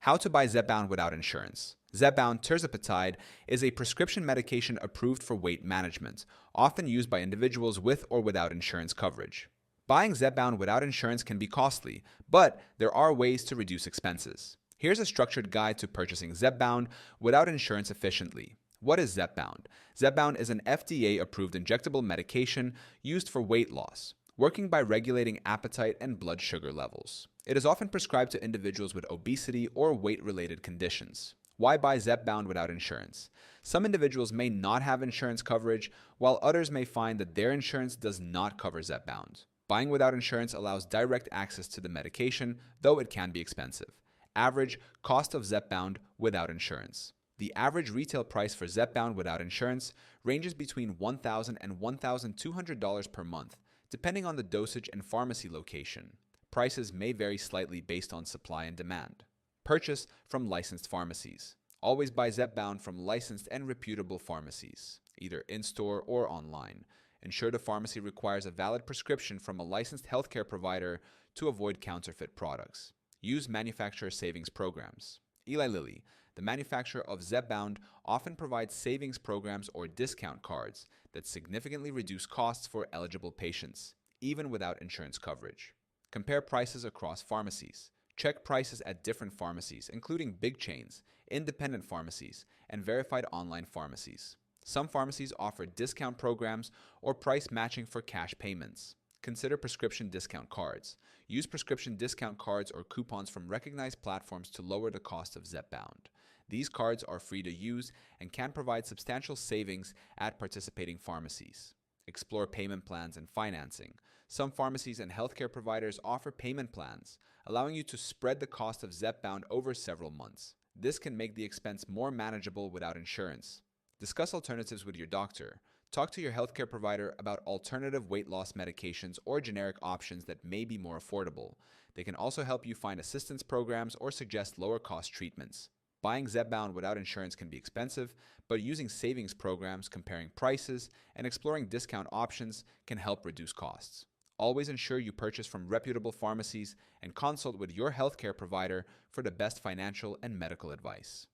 How to buy Zepbound without insurance. Zepbound tirzepatide is a prescription medication approved for weight management, often used by individuals with or without insurance coverage. Buying Zepbound without insurance can be costly, but there are ways to reduce expenses. Here's a structured guide to purchasing Zepbound without insurance efficiently. What is Zepbound? Zepbound is an FDA-approved injectable medication used for weight loss, working by regulating appetite and blood sugar levels. It is often prescribed to individuals with obesity or weight-related conditions. Why buy Zepbound without insurance? Some individuals may not have insurance coverage, while others may find that their insurance does not cover Zepbound. Buying without insurance allows direct access to the medication, though it can be expensive. Average cost of Zepbound without insurance. The average retail price for Zepbound without insurance ranges between $1,000 and $1,200 per month, depending on the dosage and pharmacy location. Prices may vary slightly based on supply and demand. Purchase from licensed pharmacies. Always buy Zepbound from licensed and reputable pharmacies, either in-store or online. Ensure the pharmacy requires a valid prescription from a licensed healthcare provider to avoid counterfeit products. Use manufacturer savings programs. Eli Lilly, the manufacturer of Zepbound, often provides savings programs or discount cards that significantly reduce costs for eligible patients, even without insurance coverage. Compare prices across pharmacies. Check prices at different pharmacies, including big chains, independent pharmacies, and verified online pharmacies. Some pharmacies offer discount programs or price matching for cash payments. Consider prescription discount cards. Use prescription discount cards or coupons from recognized platforms to lower the cost of Zepbound. These cards are free to use and can provide substantial savings at participating pharmacies. Explore payment plans and financing. Some pharmacies and healthcare providers offer payment plans, allowing you to spread the cost of Zepbound over several months. This can make the expense more manageable without insurance. Discuss alternatives with your doctor. Talk to your healthcare provider about alternative weight loss medications or generic options that may be more affordable. They can also help you find assistance programs or suggest lower-cost treatments. Buying Zepbound without insurance can be expensive, but using savings programs, comparing prices, and exploring discount options can help reduce costs. Always ensure you purchase from reputable pharmacies and consult with your healthcare provider for the best financial and medical advice.